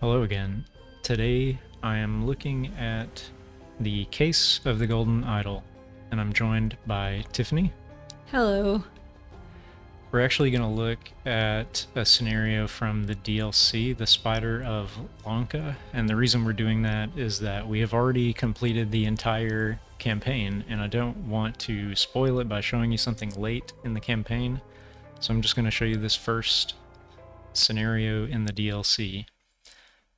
Hello again. Today I am looking at the case of the Golden Idol, and I'm joined by Tiffany. Hello. We're actually going to look at a scenario from the DLC, The Spider of Lanka, and the reason we're doing that is that we have already completed the entire campaign, and I don't want to spoil it by showing you something late in the campaign, so I'm just going to show you this first scenario in the DLC.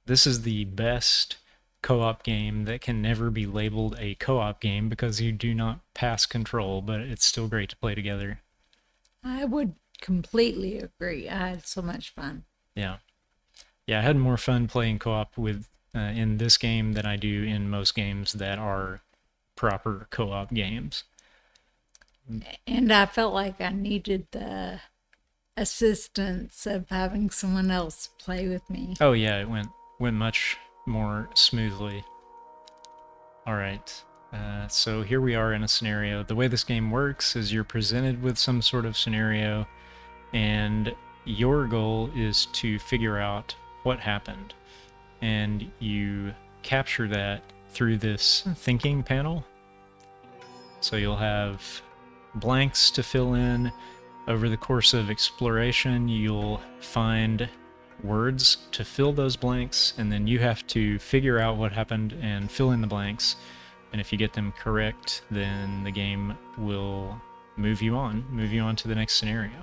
This is the best co-op game that can never be labeled a co-op game because you do not pass control, but it's still great to play together. I would completely agree. I had so much fun. Yeah. Yeah, I had more fun playing co-op with in this game than I do in most games that are proper co-op games. And I felt like I needed the assistance of having someone else play with me. Oh yeah, it went much more smoothly. All right. So here we are in a scenario. The way this game works is you're presented with some sort of scenario, and your goal is to figure out what happened. And you capture that through this thinking panel. So you'll have blanks to fill in. Over the course of exploration, you'll find words to fill those blanks, and then you have to figure out what happened and fill in the blanks. And if you get them correct, then the game will move you on to the next scenario.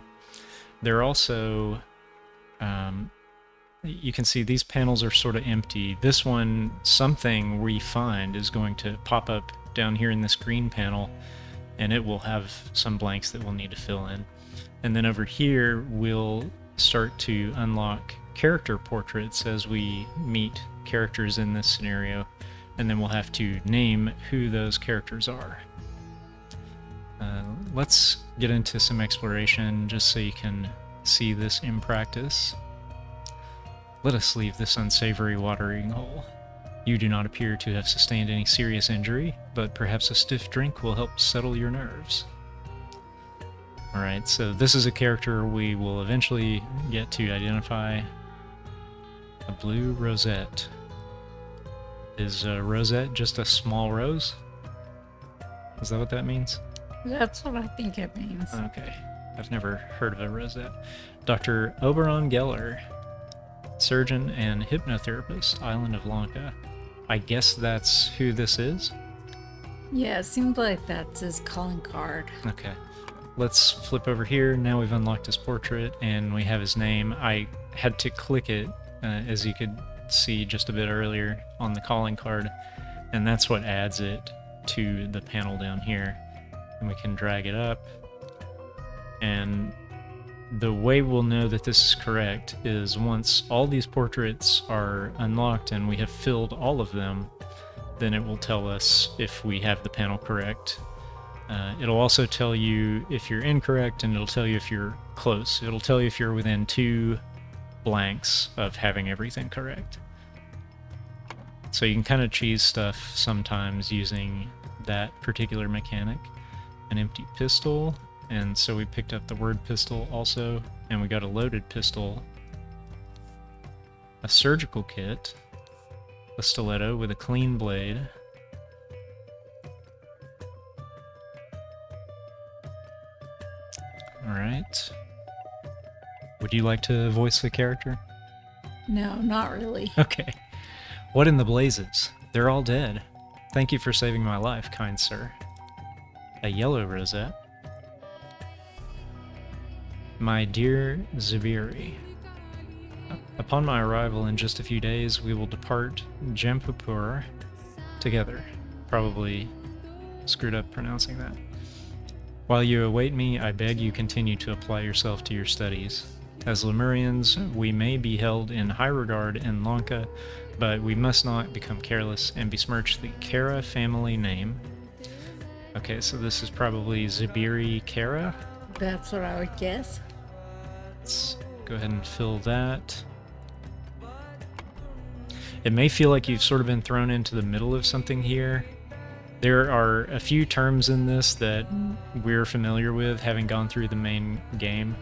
There are also, you can see these panels are sort of empty. This one, something we find is going to pop up down here in this green panel, and it will have some blanks that we'll need to fill in. And then over here, we'll start to unlock character portraits as we meet characters in this scenario, and then we'll have to name who those characters are. Let's get into some exploration just so you can see this in practice. Let us leave this unsavory watering hole. You do not appear to have sustained any serious injury, but perhaps a stiff drink will help settle your nerves. Alright, so this is a character we will eventually get to identify. A blue rosette. Is a rosette just a small rose? Is that what that means? That's what I think it means. Okay, I've never heard of a rosette. Dr. Oberon Geller, surgeon and hypnotherapist, Island of Lanka. I guess that's who this is? Yeah, it seems like that's his calling card. Okay. Let's flip over here. Now we've unlocked his portrait and we have his name. I had to click it, as you could see just a bit earlier on the calling card, and that's what adds it to the panel down here. And we can drag it up. And the way we'll know that this is correct is once all these portraits are unlocked and we have filled all of them, then it will tell us if we have the panel correct. It'll also tell you if you're incorrect, and it'll tell you if you're close. It'll tell you if you're within 2 blanks of having everything correct. So you can kind of cheese stuff sometimes using that particular mechanic. An empty pistol, and so we picked up the word pistol also, and we got a loaded pistol. A surgical kit, a stiletto with a clean blade, Alright. Would you like to voice the character? No, not really. Okay. What in the blazes? They're all dead. Thank you for saving my life, kind sir. A yellow rosette. My dear Zubiri, upon my arrival in just a few days, we will depart Jampupur together. Probably screwed up pronouncing that. While you await me, I beg you continue to apply yourself to your studies. As Lemurians, we may be held in high regard in Lanka, but we must not become careless and besmirch the Kara family name. Okay, so this is probably Zubiri Kara. That's what I would guess. Let's go ahead and fill that. It may feel like you've sort of been thrown into the middle of something here. There are a few terms in this that we're familiar with, having gone through the main game,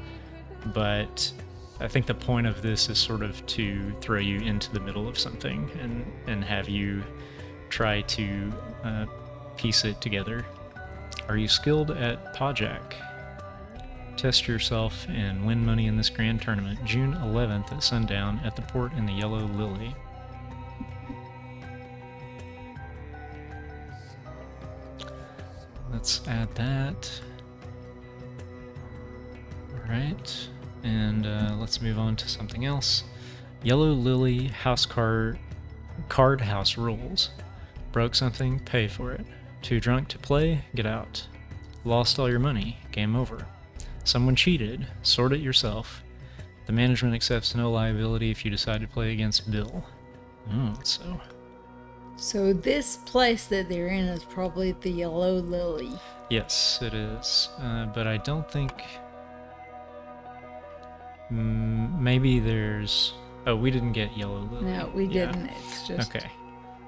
but I think the point of this is sort of to throw you into the middle of something and have you try to piece it together. Are you skilled at Pajak? Test yourself and win money in this grand tournament, June 11th at sundown at the port in the Yellow Lily. Let's add that. Alright, and let's move on to something else. Yellow Lily house card house rules. Broke something, pay for it. Too drunk to play, get out. Lost all your money, game over. Someone cheated, sort it yourself. The management accepts no liability if you decide to play against Bill. Oh, So this place that they're in is probably the Yellow Lily. Yes, it is. But I don't think... maybe there's... Oh, we didn't get Yellow Lily. No, we didn't. It's just... Okay.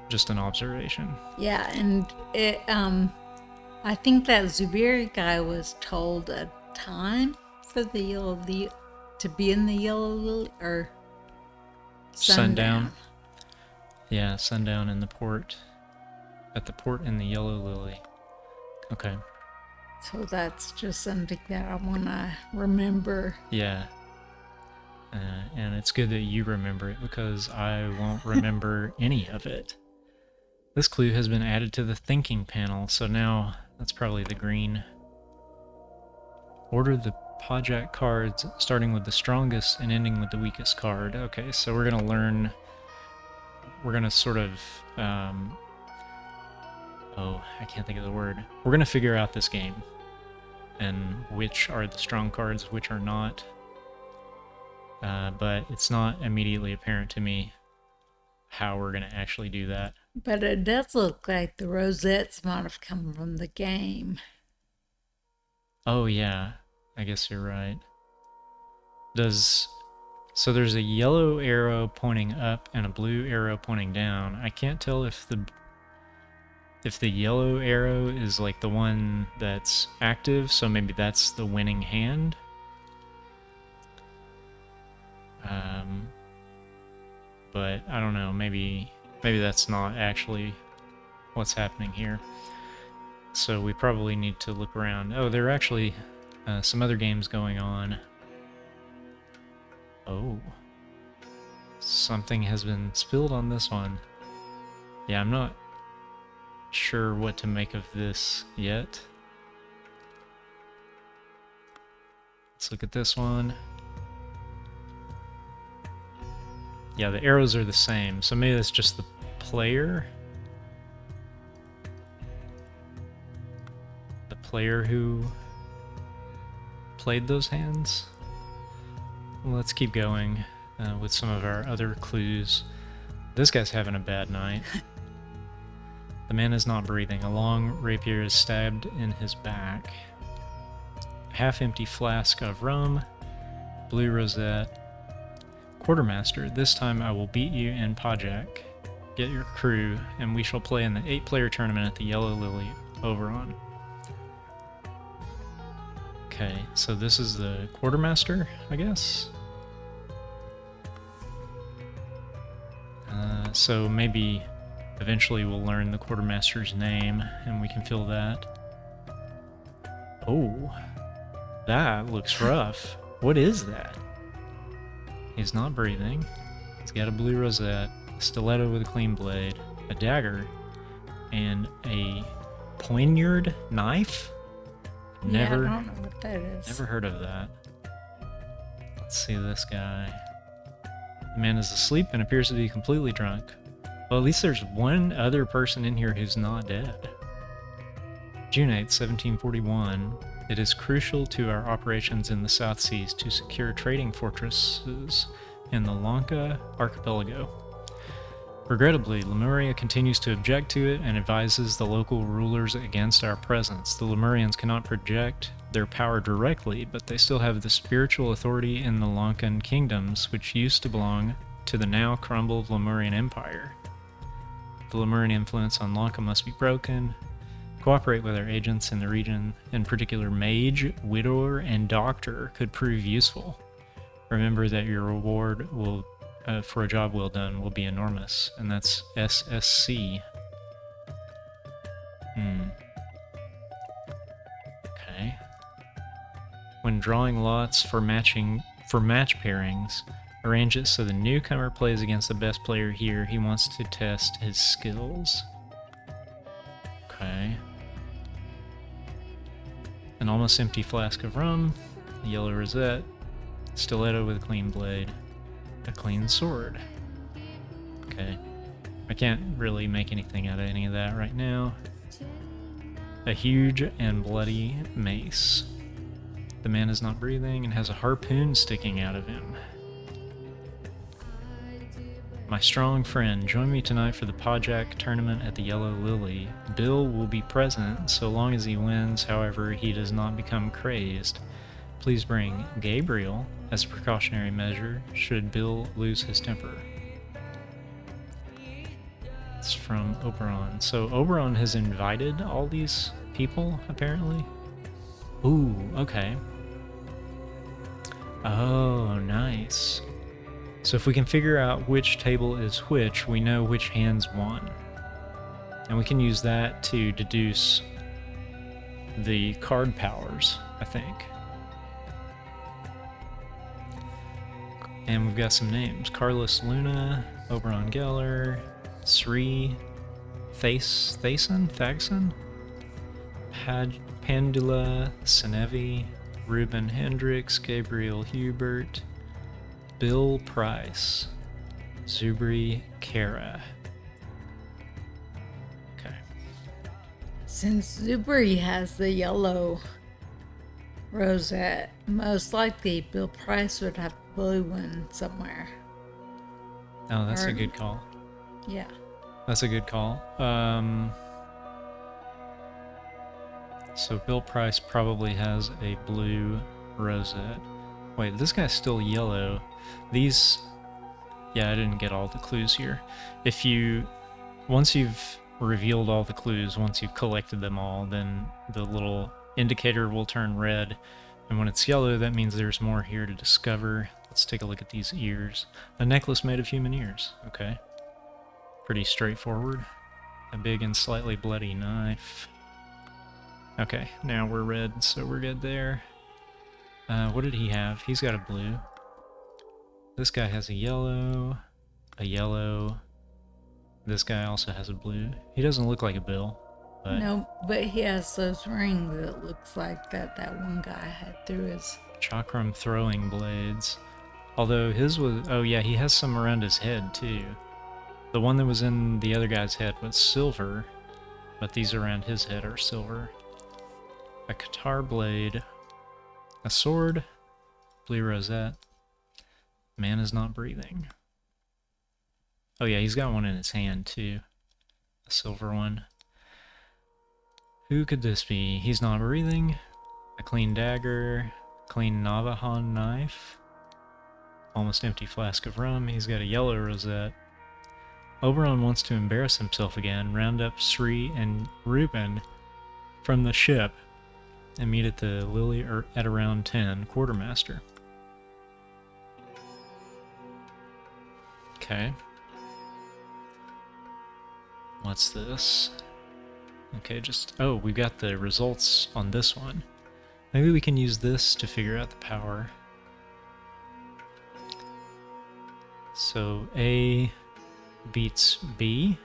Just an observation. Yeah, and it, I think that Zubiri guy was told a time for the Yellow Lily to be in the Yellow Lily, or sundown. Yeah, sundown in the port. At the port in the Yellow Lily. Okay. So that's just something that I want to remember. Yeah. And it's good that you remember it because I won't remember any of it. This clue has been added to the thinking panel, so now that's probably the green. Order the Pajak cards, starting with the strongest and ending with the weakest card. Okay, so we're going to learn... We're going to sort of... oh, I can't think of the word. We're going to figure out this game. And which are the strong cards, which are not. But it's not immediately apparent to me how we're going to actually do that. But it does look like the rosettes might have come from the game. Oh, yeah. I guess you're right. So there's a yellow arrow pointing up and a blue arrow pointing down. I can't tell if the yellow arrow is like the one that's active, so maybe that's the winning hand. But I don't know, maybe that's not actually what's happening here. So we probably need to look around. Oh, there are actually some other games going on. Oh. Something has been spilled on this one. Yeah, I'm not sure what to make of this yet. Let's look at this one. Yeah, the arrows are the same, so maybe that's just the player. The player who played those hands. Well, let's keep going with some of our other clues. This guy's having a bad night. The man is not breathing. A long rapier is stabbed in his back. Half-empty flask of rum. Blue rosette. Quartermaster, this time I will beat you in Pajak. Get your crew, and we shall play in the 8-player tournament at the Yellow Lily Oberon. Okay, so this is the Quartermaster, I guess? So maybe eventually we'll learn the Quartermaster's name, and we can fill that. Oh, that looks rough. What is that? He's not breathing. He's got a blue rosette, a stiletto with a clean blade, a dagger, and a poignard knife? Never, yeah, I don't know what that is. Never heard of that. Let's see this guy. The man is asleep and appears to be completely drunk. Well, at least there's one other person in here who's not dead. June 8th, 1741. It is crucial to our operations in the South Seas to secure trading fortresses in the Lanka archipelago. Regrettably, Lemuria continues to object to it and advises the local rulers against our presence. The Lemurians cannot project their power directly, but they still have the spiritual authority in the Lankan kingdoms, which used to belong to the now crumbled Lemurian Empire. The Lemurian influence on Lanka must be broken. Cooperate with our agents in the region, in particular Mage, Widower, and Doctor, could prove useful. Remember that your reward will for a job well done will be enormous, and that's SSC. Okay. When drawing lots for match pairings, arrange it so the newcomer plays against the best player here. He wants to test his skills. Okay. An almost empty flask of rum, a yellow rosette, stiletto with a clean blade, a clean sword. Okay. I can't really make anything out of any of that right now. A huge and bloody mace. The man is not breathing and has a harpoon sticking out of him. My strong friend, join me tonight for the Pajak tournament at the Yellow Lily. Bill will be present so long as he wins, however, he does not become crazed. Please bring Gabriel as a precautionary measure should Bill lose his temper. It's from Oberon. So Oberon has invited all these people, apparently? Ooh, okay. Oh, nice. So if we can figure out which table is which, we know which hands won. And we can use that to deduce the card powers, I think. And we've got some names. Carlos Luna, Oberon Geller, Sri, Thagson? Pandula, Senevi, Ruben Hendricks, Gabriel Hubert, Bill Price, Zubri Kara. Okay. Since Zubri has the yellow rosette, most likely Bill Price would have the blue one somewhere. Oh, that's a good call. Yeah. That's a good call. So Bill Price probably has a blue rosette. Wait, this guy's still yellow. These... Yeah, I didn't get all the clues here. Once you've revealed all the clues, once you've collected them all, then the little indicator will turn red. And when it's yellow, that means there's more here to discover. Let's take a look at these ears. A necklace made of human ears. Okay. Pretty straightforward. A big and slightly bloody knife. Okay, now we're red, so we're good there. What did he have? He's got a blue. This guy has a yellow. This guy also has a blue. He doesn't look like a Bill. But no, but he has those rings that looks like that one guy had through his... Chakram throwing blades. Although his was... Oh yeah, he has some around his head too. The one that was in the other guy's head was silver, but these around his head are silver. A guitar blade. A sword. Blue rosette. Man is not breathing. Oh yeah, he's got one in his hand too. A silver one. Who could this be? He's not breathing. A clean dagger. Clean Navajo knife. Almost empty flask of rum. He's got a yellow rosette. Oberon wants to embarrass himself again. Round up Sri and Ruben from the ship and meet at the Lily at around 10. Quartermaster. Okay. What's this? Okay, oh, we've got the results on this one. Maybe we can use this to figure out the power. So A beats B.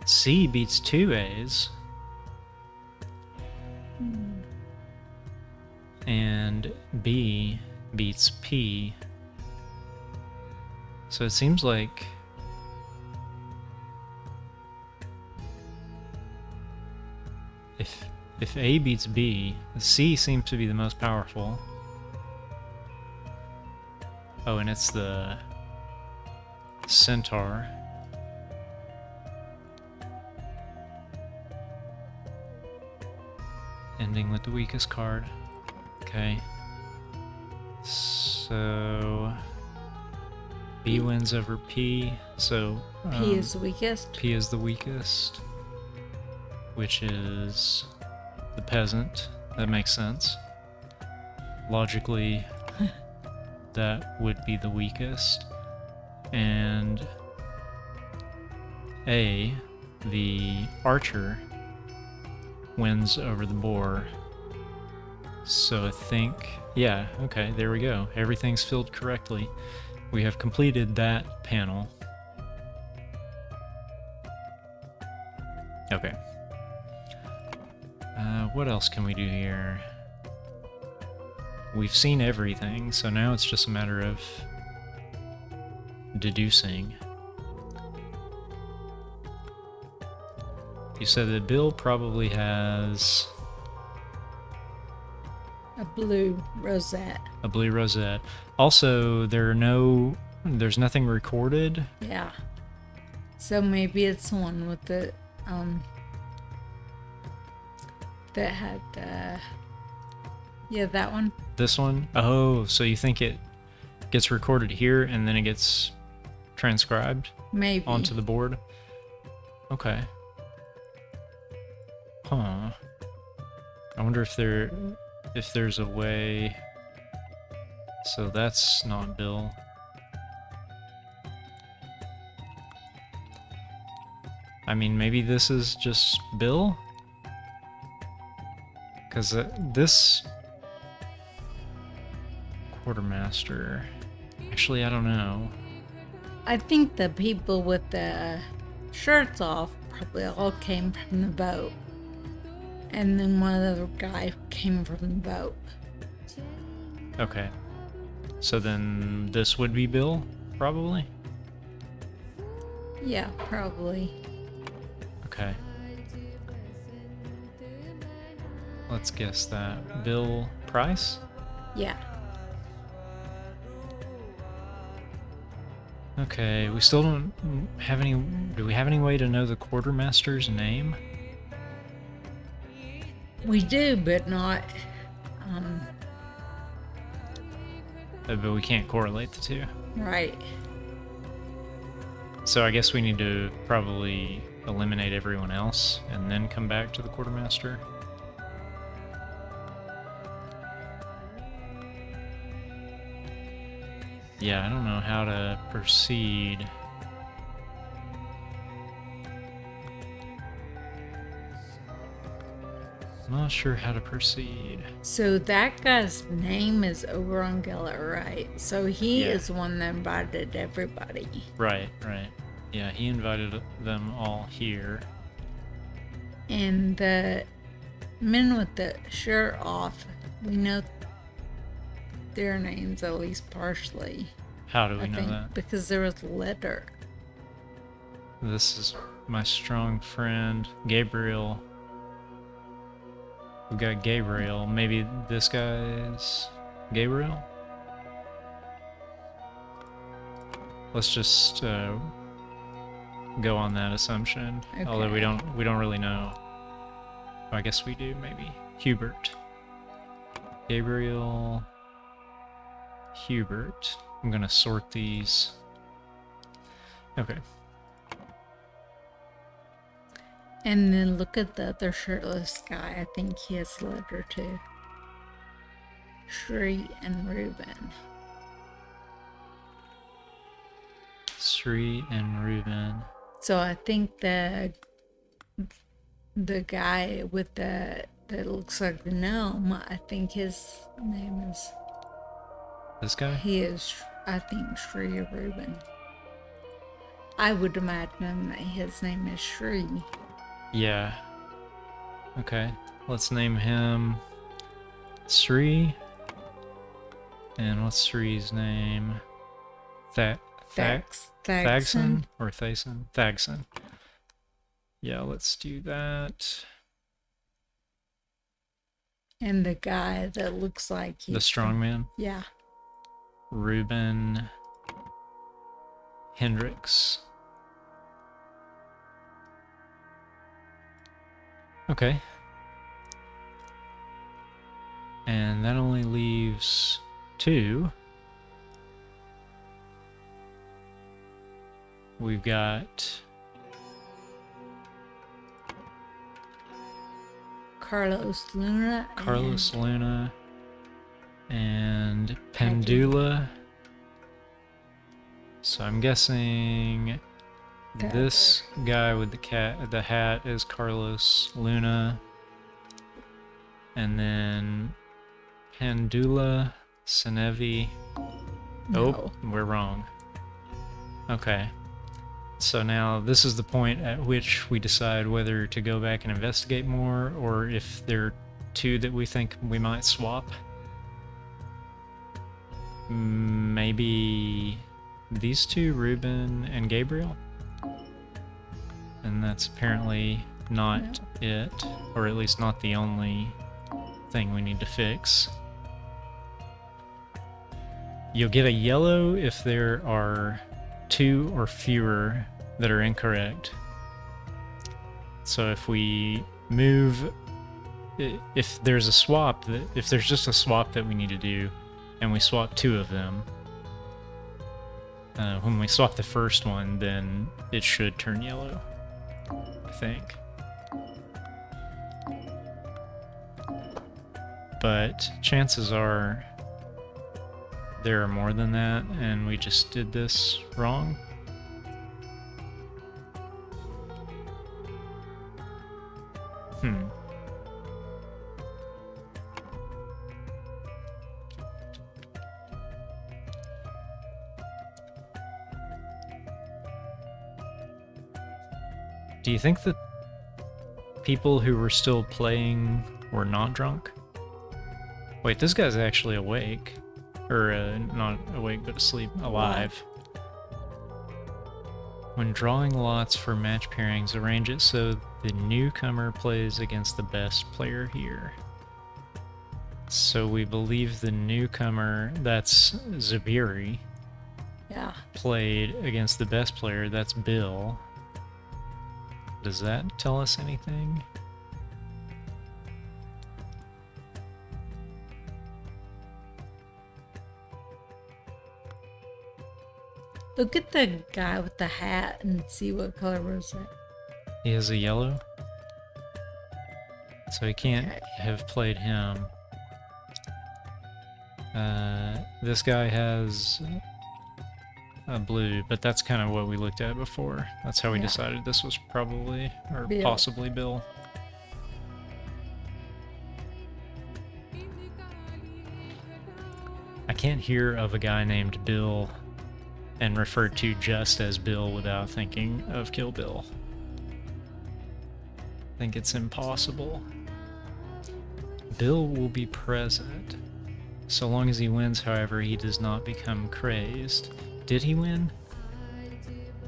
C beats 2 A's. And B beats P. So it seems like if A beats B, C seems to be the most powerful. Oh, and it's the Centaur. Ending with the weakest card. Okay. So B wins over P. So P is the weakest. P is the weakest, which is the peasant. That makes sense. Logically, that would be the weakest. And A, the archer, wins over the boar. So I think, yeah, okay, there we go. Everything's filled correctly. We have completed that panel. Okay. What else can we do here? We've seen everything, so now it's just a matter of deducing. You said that Bill probably has A blue rosette. a blue rosette. Also, there's nothing recorded. Yeah. So maybe it's the one with the that had yeah, that one. This one? Oh, so you think it gets recorded here and then it gets transcribed Maybe. onto the board? Okay. Huh. I wonder if there's a way. So that's not Bill. I mean, maybe this is just Bill? Because this quartermaster... Actually, I don't know. I think the people with the shirts off probably all came from the boat. And then one of the guys came from the boat. Okay. So then this would be Bill, probably? Yeah, probably. Okay. Let's guess that. Bill Price? Yeah. Okay, we still don't have any... Do we have any way to know the quartermaster's name? We do, but not... But we can't correlate the two. right. So I guess we need to probably eliminate everyone else and then come back to the quartermaster. Yeah, I don't know how to proceed. I'm not sure how to proceed. So that guy's name is over on Gillett, right? So he Yeah. is the one that invited everybody. Right, right. Yeah, he invited them all here. And the men with the shirt off, we know their names at least partially. How do we I know think that? because there was a letter. This is my strong friend, Gabriel. We've got Gabriel. Maybe this guy's Gabriel? Let's just go on that assumption. Okay. Although we don't really know. I guess we do, maybe. Hubert. Gabriel. Hubert. I'm gonna sort these. Okay. And then look at the other shirtless guy. I think he has a letter too. Shri and Reuben. Sri and Reuben. So I think the guy with that looks like the gnome, I think his name is, This guy? he is, I think, Shri or Reuben. I would imagine that his name is Shri. Yeah. Okay. Let's name him Sri. And what's Sri's name? Thagson or Thason? Thagson. Yeah, let's do that. And the guy that looks like he's The strongman. Yeah. Reuben Hendricks. Okay. And that only leaves 2. We've got Carlos Luna. Carlos Luna. And Peggy. Pendula. So I'm guessing this guy with the hat is Carlos Luna. And then Pendula Senevi. No. Oh, we're wrong. Okay. So now this is the point at which we decide whether to go back and investigate more, or if there are two that we think we might swap. Maybe these two, Ruben and Gabriel? And that's apparently not it, or at least not the only thing we need to fix. You'll get a yellow if there are 2 or fewer that are incorrect. So if we move, if there's a swap, if there's just a swap that we need to do, and we swap 2 of them, when we swap the first one, then it should turn yellow, I think. But chances are there are more than that, and we just did this wrong. Do you think that people who were still playing were not drunk? Wait, this guy's actually awake. Or, not awake, but asleep. Alive. When drawing lots for match pairings, arrange it so the newcomer plays against the best player here. So we believe the newcomer, that's Zabiri, played against the best player, that's Bill. Does that tell us anything? Look at the guy with the hat and see what color was it. He has a yellow? So he can't have played him. This guy has a blue, but that's kind of what we looked at before. That's how we decided this was probably, or Bill. possibly Bill. I can't hear of a guy named Bill and referred to just as Bill without thinking of Kill Bill. I think it's impossible. Bill will be present. So long as he wins, however, he does not become crazed. Did he win?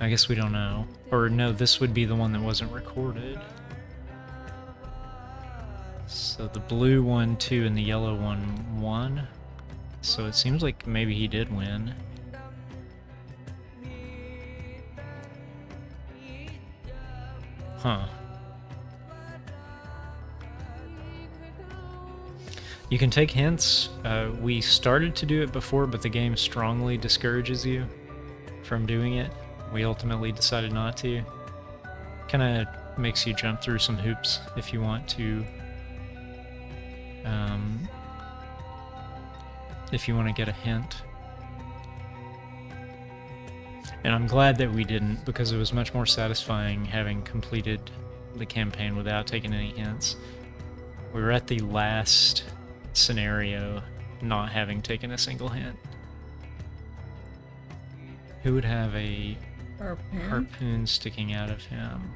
I guess we don't know. Or no, this would be the one that wasn't recorded. So the blue one 2 and the yellow one 1. So it seems like maybe he did win. Huh. You can take hints. We started to do it before, but the game strongly discourages you from doing it. We ultimately decided not to. Kind of makes you jump through some hoops if you want to. If you want to get a hint. And I'm glad that we didn't, because it was much more satisfying having completed the campaign without taking any hints. We were at the last scenario not having taken a single hint. Who would have a harpoon sticking out of him?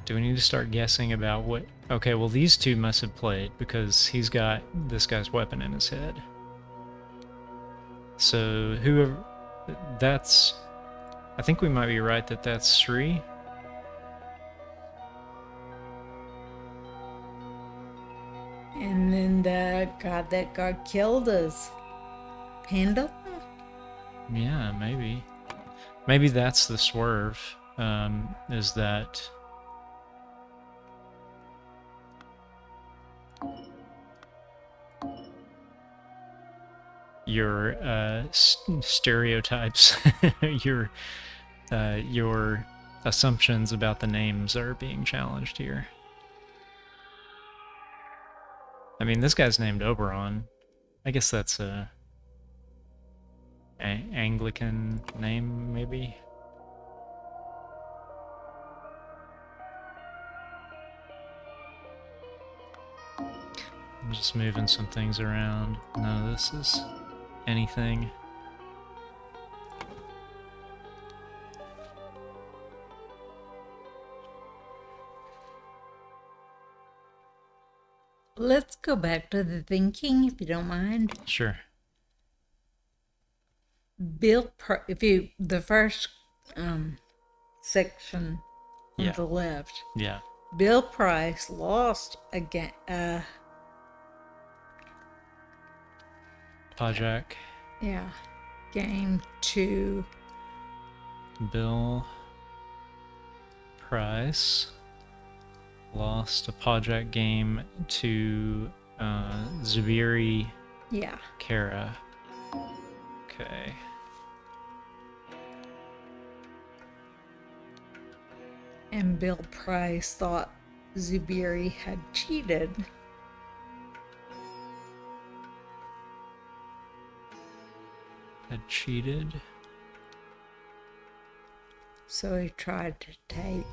Do we need to start guessing about what... Okay, well these two must have played because he's got this guy's weapon in his head. So whoever... That's... I think we might be right that that's Sri. And then the god that got killed is Panda? Yeah, maybe. Maybe that's the swerve, is that... your stereotypes, your assumptions about the names are being challenged here. I mean, this guy's named Oberon. I guess that's a Anglican name, maybe? I'm just moving some things around. None of this is anything. Let's go back to the thinking, if you don't mind. Sure. The first section on Yeah. the left, Yeah. Bill Price lost again. Pajak. Yeah, game to Bill Price lost a Pajak game to Zubiri yeah. Kara. Okay. And Bill Price thought Zubiri had cheated. Had cheated. So he tried to take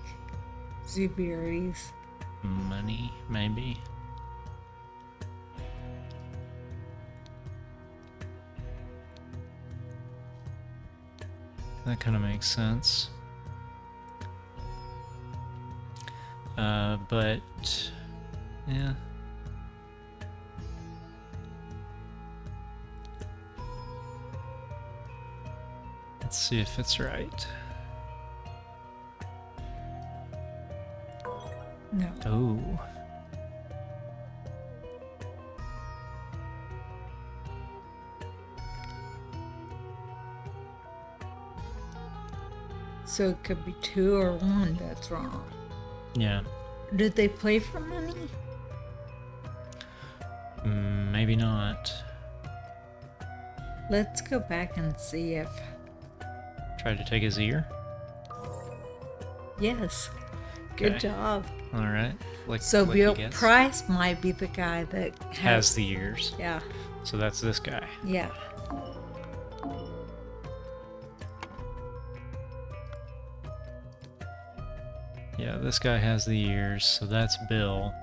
Zubiri's Money, maybe. That kind of makes sense. But yeah. Let's see if it's right. No. Oh. So it could be 2 or 1 that's wrong. Yeah. Did they play for money? Maybe not. Let's go back and see if... Tried to take his ear? Yes. Good Okay. job. Alright. So like Bill he gets. Price might be the guy that Has the ears. Yeah. So that's this guy. Yeah. Yeah, this guy has the ears, so that's Bill.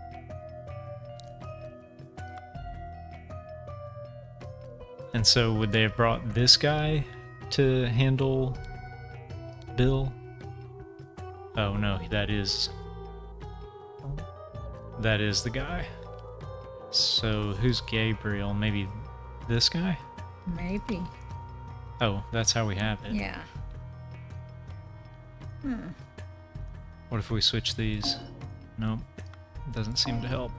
And so would they have brought this guy to handle Bill? Oh no, that is the guy. So who's Gabriel? Maybe this guy? Maybe. Oh, that's how we have it. Yeah. What if we switch these? Nope. Doesn't seem to help.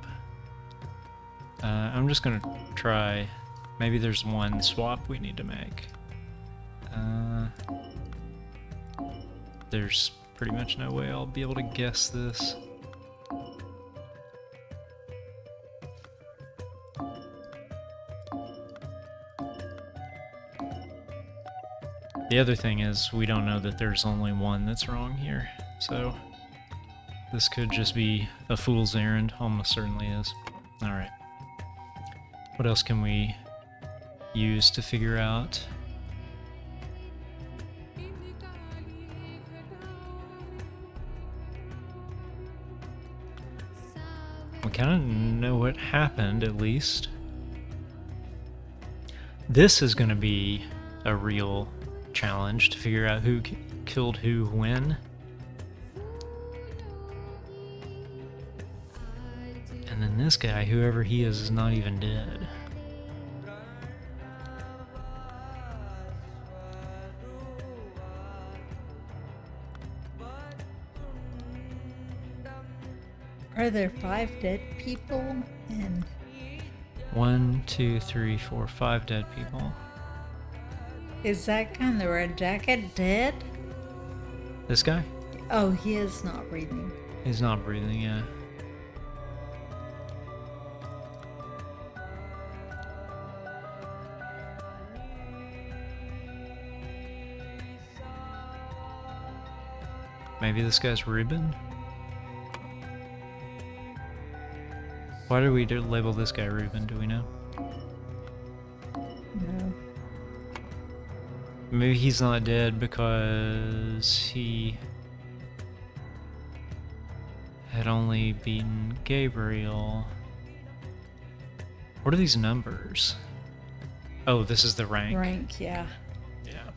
I'm just gonna try. Maybe there's one swap we need to make. There's pretty much no way I'll be able to guess this. The other thing is we don't know that there's only one that's wrong here, so this could just be a fool's errand. Almost certainly is. Alright. What else can we use to figure out? We kind of know what happened, at least. This is going to be a real challenge to figure out who killed who when. And then this guy, whoever he is not even dead. Are there 5 dead people? And 1, 2, 3, 4, 5 dead people. is that guy in the red jacket dead? This guy? Oh, he is not breathing. He's not breathing, yeah. Maybe this guy's Reuben? Why do we label this guy Reuben? Do we know? No. Maybe he's not dead because he had only beaten Gabriel. What are these numbers? Oh, this is the rank. Rank, yeah. Yeah.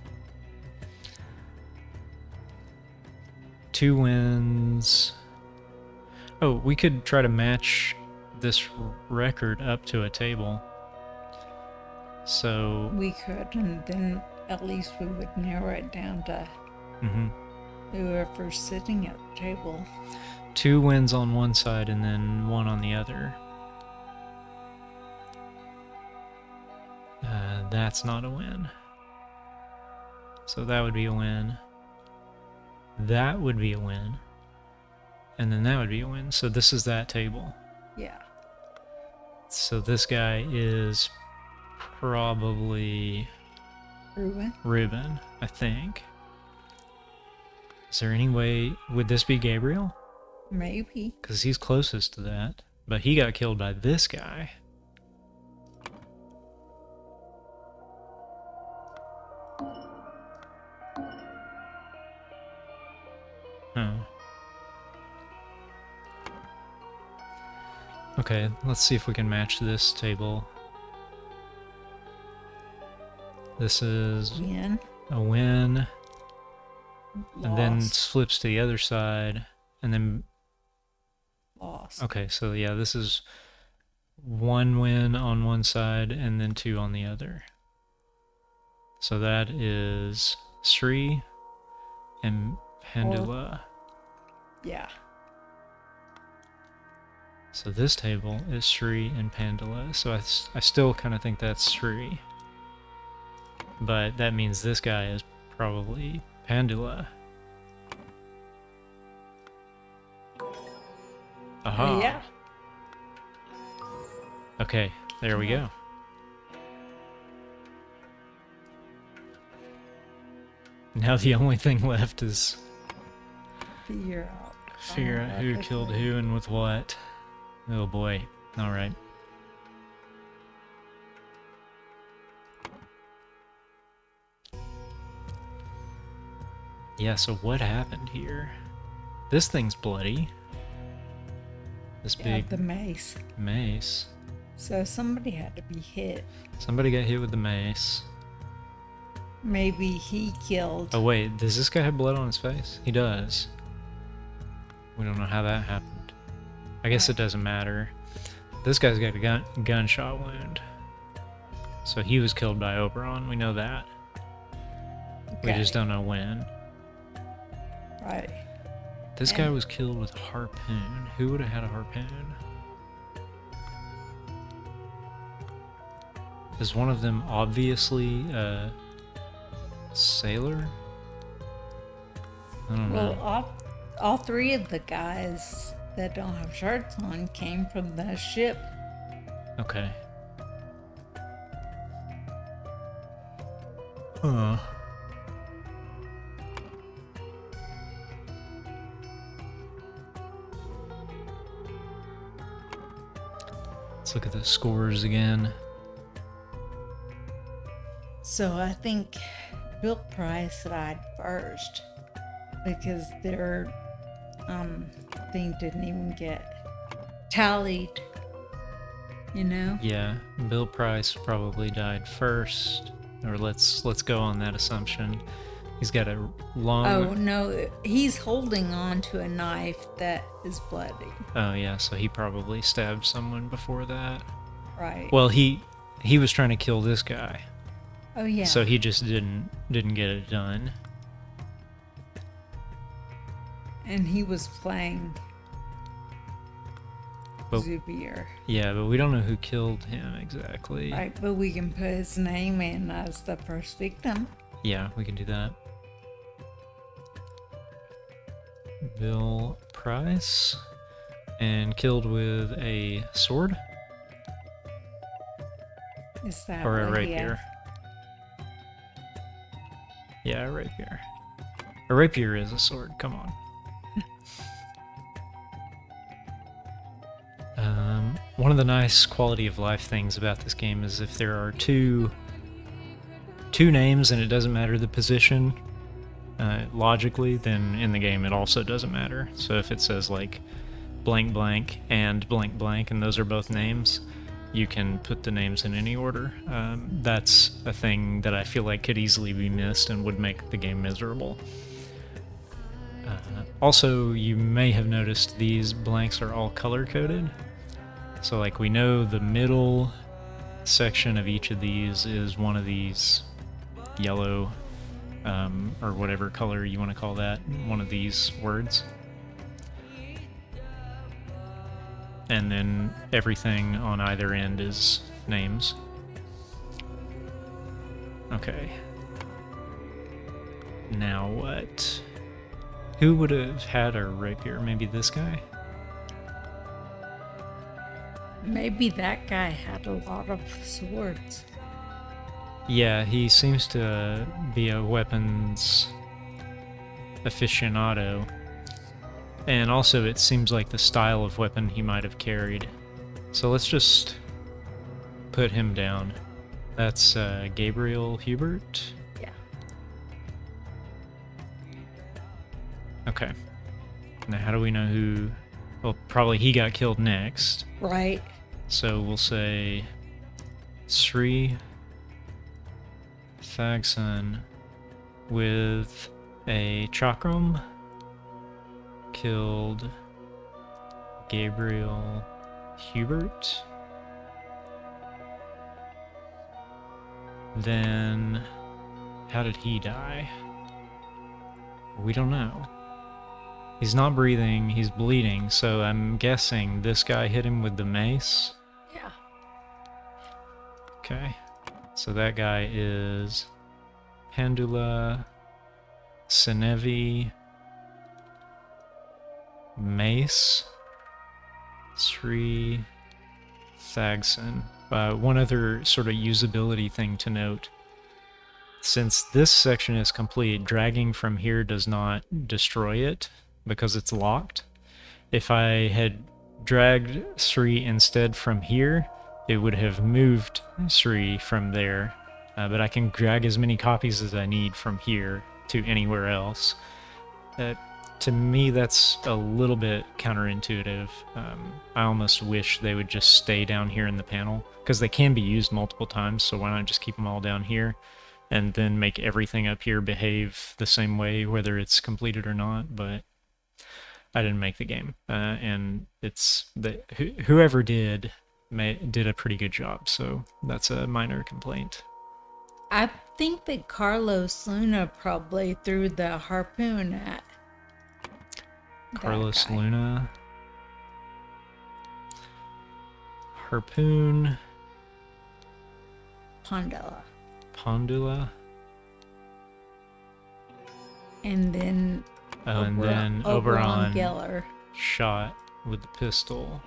2 wins. Oh, we could try to match this record up to a table. So We could, and then at least we would narrow it down to whoever's sitting at the table. 2 wins on one side and then 1 on the other. That's not a win. So that would be a win. That would be a win. And then that would be a win. So this is that table. Yeah. So this guy is probably Reuben, I think. Is there any way... Would this be Gabriel? Maybe. Because he's closest to that. But he got killed by this guy. Huh. Okay, let's see if we can match this table. This is Win. a win. And then Loss. flips to the other side. And then... Loss. Okay, so yeah, this is 1 win on one side and then 2 on the other. So that is Sri and Pandula. Yeah. So this table is Sri and Pandula. So I still kind of think that's Sri. But that means this guy is probably Pandula. Aha. Yeah. Okay, there we go. Now the only thing left is figure out who killed who and with what. Oh boy. Alright. Yeah, so what happened here? This thing's bloody. This big the mace. mace. So somebody had to be hit. Somebody got hit with the mace. Maybe he killed. Oh wait, does this guy have blood on his face? He does. We don't know how that happened. I guess it doesn't matter. This guy's got a gunshot wound. So he was killed by Oberon, we know that. We just don't know when. Right. This guy was killed with a harpoon. Who would have had a harpoon? Is one of them obviously a sailor? I don't know. Well, all 3 of the guys that don't have shirts on came from the ship. Okay. Huh. Let's look at the scores again. So I think Bill Price died first because their thing didn't even get tallied. You know? Yeah, Bill Price probably died first, or let's go on that assumption. He's got a long... Oh no, he's holding on to a knife that is bloody. Oh yeah, so he probably stabbed someone before that. Right. Well, he was trying to kill this guy. Oh yeah. So he just didn't get it done. And he was playing But- Zubier. Yeah, but we don't know who killed him exactly. Right, but we can put his name in as the first victim. Yeah, we can do that. Bill Price. And killed with a sword? Is that Or a what he rapier? had? Yeah, a rapier. A rapier is a sword, come on. One of the nice quality of life things about this game is if there are two names and it doesn't matter the position logically, then in the game it also doesn't matter. So if it says like blank blank and blank blank and those are both names, you can put the names in any order. That's a thing that I feel like could easily be missed and would make the game miserable. Also, you may have noticed these blanks are all color-coded. So like we know the middle section of each of these is one of these yellow, or whatever color you want to call that, one of these words. And then everything on either end is names. Okay. Now what? Who would have had a rapier? Maybe this guy? Maybe that guy had a lot of swords. Yeah, he seems to be a weapons aficionado. And also it seems like the style of weapon he might have carried. So let's just put him down. That's Gabriel Hubert. Yeah. Okay. Now how do we know who... Well, probably he got killed next. Right. So we'll say Sri Fagson with a chakram killed Gabriel Hubert. Then how did he die? We don't know. He's not breathing, he's bleeding, so I'm guessing this guy hit him with the mace. Yeah. Okay. So that guy is Pandula Senevi Mace Sri Thagson. One other sort of usability thing to note. Since this section is complete, dragging from here does not destroy it because it's locked. If I had dragged Sri instead from here, it would have moved Sri from there. But I can drag as many copies as I need from here to anywhere else. To me, that's a little bit counterintuitive. I almost wish they would just stay down here in the panel, because they can be used multiple times, so why not just keep them all down here and then make everything up here behave the same way, whether it's completed or not. But I didn't make the game, and it's whoever did a pretty good job, so that's a minor complaint. I think that Carlos Luna probably threw the harpoon at Carlos that guy. Luna. Harpoon. Pondula. And then And then Oberon Geller shot with the pistol.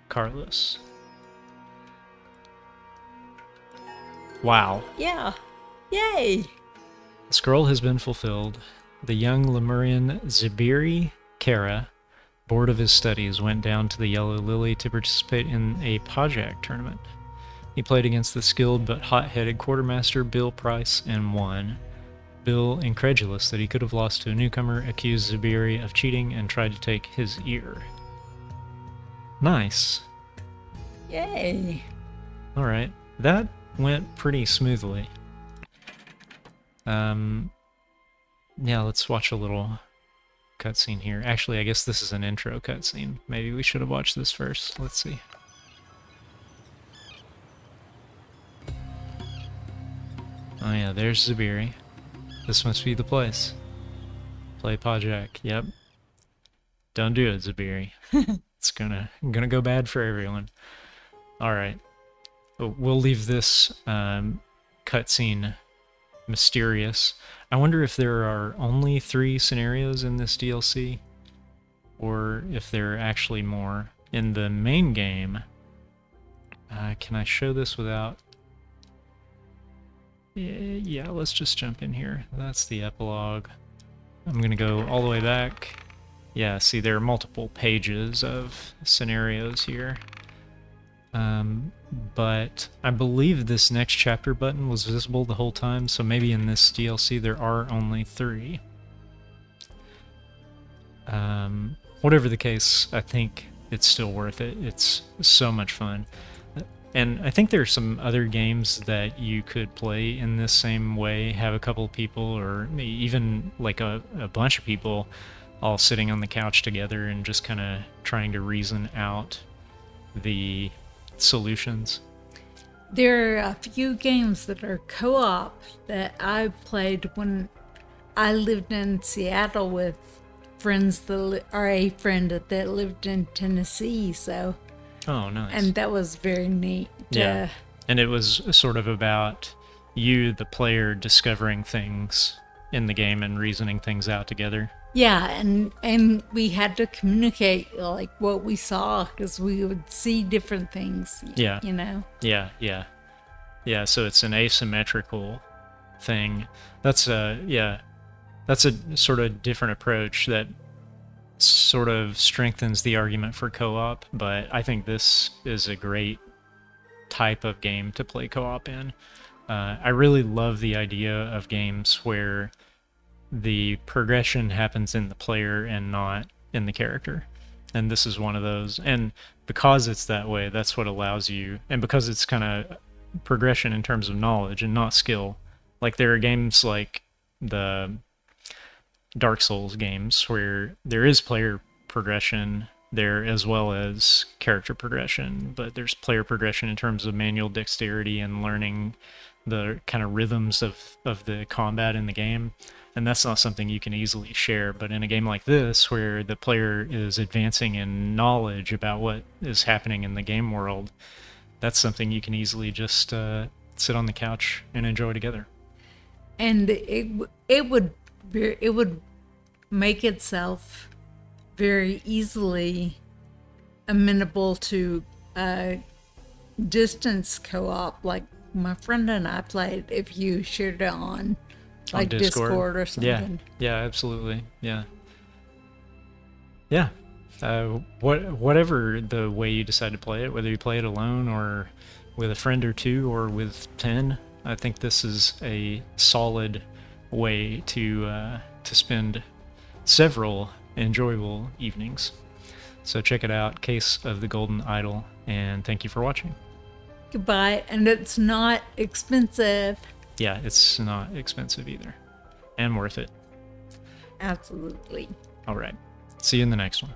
Carlos. Wow. Yeah. Yay. The scroll has been fulfilled. The young Lemurian Zibiri Kara, bored of his studies, went down to the Yellow Lily to participate in a Pajak tournament. He played against the skilled but hot-headed quartermaster Bill Price and won. Bill, incredulous that he could have lost to a newcomer, accused Zibiri of cheating and tried to take his ear. Nice. Yay. Alright, that went pretty smoothly. Yeah, let's watch a little cutscene here. Actually, I guess this is an intro cutscene. Maybe we should have watched this first. Let's see. Oh yeah, there's Zibiri. This must be the place. Play Pajak. Yep. Don't do it, Zibiri. It's gonna go bad for everyone. Alright. We'll leave this cutscene mysterious. I wonder if there are only 3 scenarios in this DLC, or if there are actually more. In the main game, can I show this without... Yeah, let's just jump in here. That's the epilogue. I'm gonna go all the way back. Yeah, see, there are multiple pages of scenarios here. But I believe this next chapter button was visible the whole time, so maybe in this DLC there are only 3. Whatever the case, I think it's still worth it. It's so much fun. And I think there are some other games that you could play in this same way, have a couple people or even like a bunch of people all sitting on the couch together and just kind of trying to reason out the solutions. There are a few games that are co-op that I played when I lived in Seattle with friends or a friend that lived in Tennessee. So, Oh, nice. and that was very neat. Yeah. And it was sort of about you, the player, discovering things in the game and reasoning things out together. Yeah, and we had to communicate like what we saw because we would see different things. Yeah. You know. Yeah. So it's an asymmetrical thing. That's that's a sort of different approach that sort of strengthens the argument for co-op, but I think this is a great type of game to play co-op in. I really love the idea of games where the progression happens in the player and not in the character. And this is one of those. And because it's that way, that's what allows you, and because it's kind of progression in terms of knowledge and not skill. Like there are games like the Dark Souls games where there is player progression there as well as character progression, but there's player progression in terms of manual dexterity and learning the kind of rhythms of the combat in the game. And that's not something you can easily share. But in a game like this, where the player is advancing in knowledge about what is happening in the game world, that's something you can easily just sit on the couch and enjoy together. And it would make itself very easily amenable to distance co-op, like my friend and I played. If you shared it on like Discord or something. Yeah, absolutely. Yeah. Whatever the way you decide to play it, whether you play it alone or with a friend or two or with 10, I think this is a solid way to spend several enjoyable evenings. So check it out, Case of the Golden Idol, and thank you for watching. Goodbye, and it's not expensive. Yeah, it's not expensive either, and worth it. Absolutely. All right, see you in the next one.